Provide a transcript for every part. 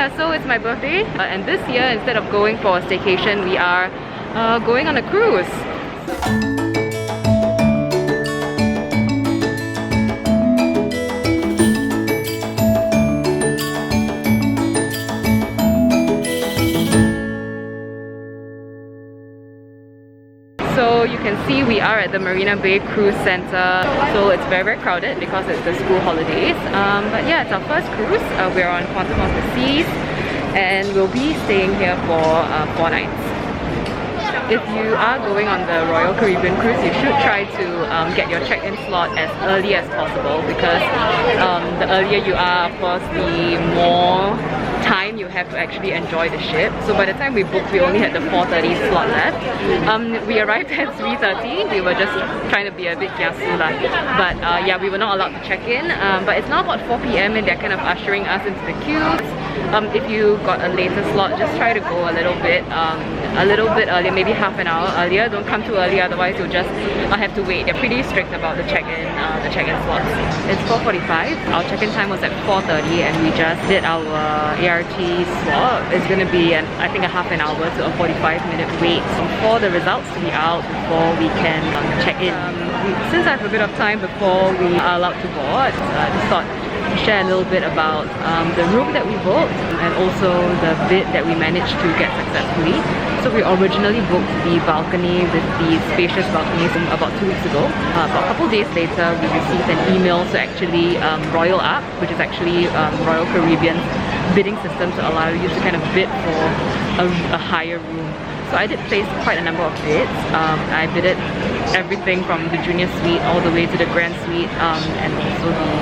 yeah, so it's my birthday, and this year instead of going for a staycation, we are going on a cruise. So you can see we are at the Marina Bay Cruise Center. So it's very crowded because it's the school holidays. But yeah, it's our first cruise. We're on Quantum of the Seas and we'll be staying here for 4 nights. If you are going on the Royal Caribbean cruise, you should try to get your check-in slot as early as possible, because the earlier you are, of course, the more time you have to actually enjoy the ship. So by the time we booked, we only had the 4:30 slot left. We arrived at 3:30. We were just trying to be a bit kiasu lah. But yeah, we were not allowed to check in. But it's now about 4 PM and they're kind of ushering us into the queues. If you got a later slot, just try to go a little bit earlier, maybe half an hour earlier. Don't come too early, otherwise you'll just have to wait. They're pretty strict about the check-in slots. It's 4:45. Our check-in time was at 4:30 and we just did our ART swab. It's going to be I think a half an hour to a 45-minute wait for the results to be out before we can check in. Since I have a bit of time before we are allowed to board, I just thought to share a little bit about the room that we booked and also the bid that we managed to get successfully. So we originally booked the balcony with the spacious balconies about 2 weeks ago. But a couple days later, we received an email to actually Royal Up, which is actually Royal Caribbean's bidding system to allow you to kind of bid for a higher room. So I did place quite a number of bids. I bidded everything from the junior suite all the way to the grand suite and also the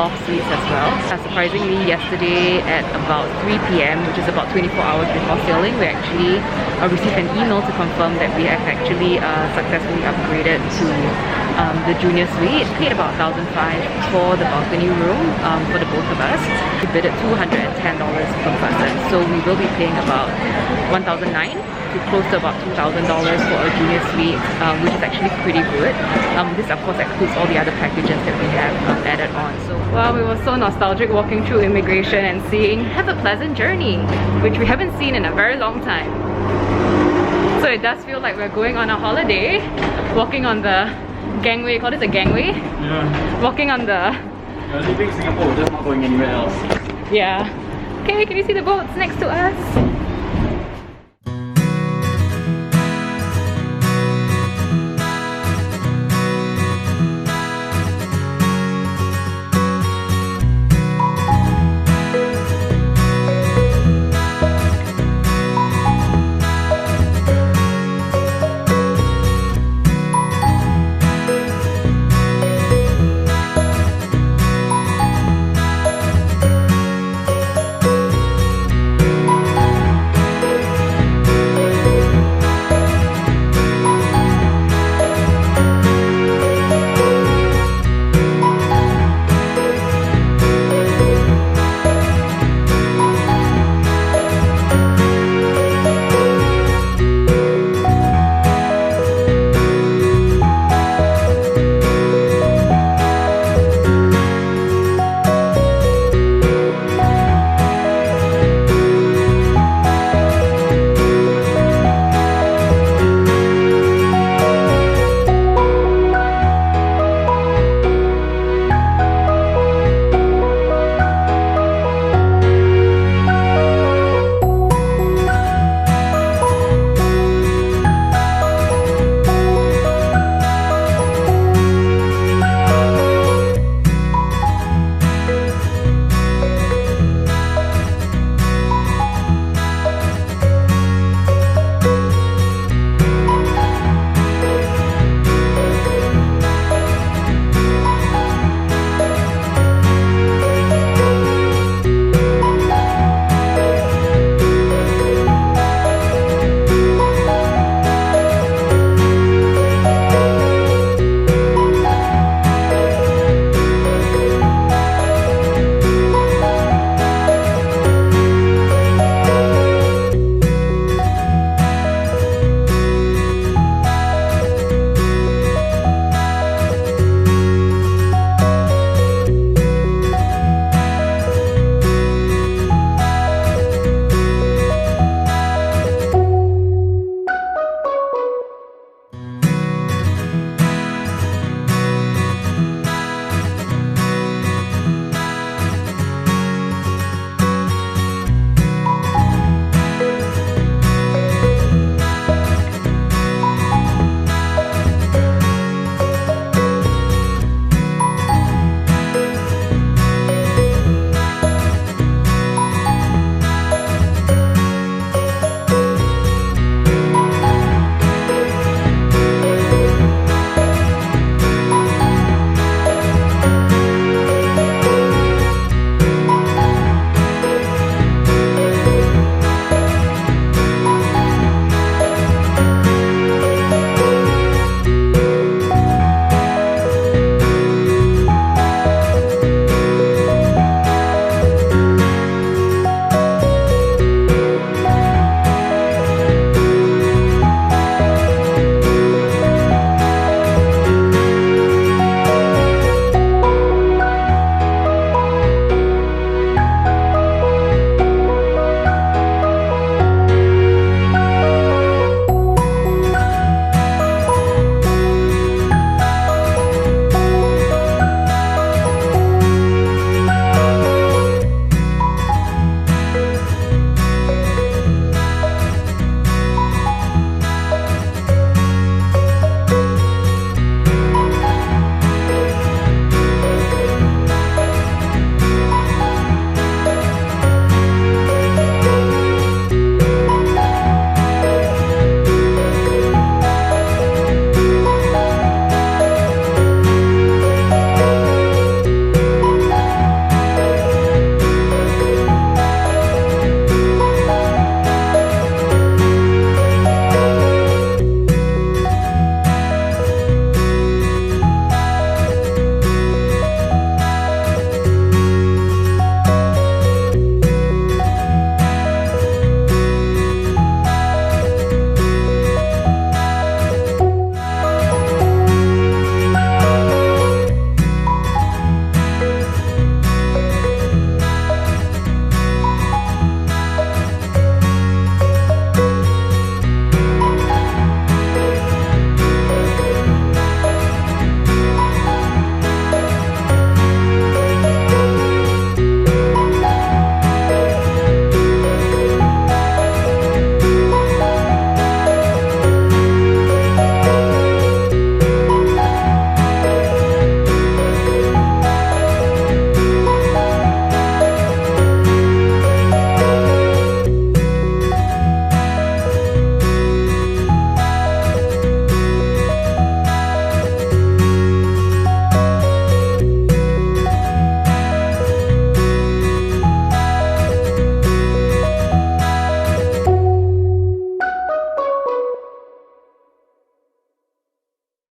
loft suites as well. Surprisingly, yesterday at about 3 PM, which is about 24 hours before sailing, we actually received an email to confirm that we have actually successfully upgraded to the junior suite. We paid about $1,500 for the balcony room for the both of us. We bid at $210 per person, so we will be paying about $1,900 to close to about $2,000 for a junior suite, which is actually pretty good. This of course excludes all the other packages that we have added on. So wow, we were so nostalgic walking through immigration and seeing "Have a pleasant journey," which we haven't seen in a very long time. So it does feel like we're going on a holiday, walking on the gangway. Call this a gangway? Yeah. Walking on the... We're leaving Singapore, we're just not going anywhere else. Yeah. Okay, can you see the boats next to us?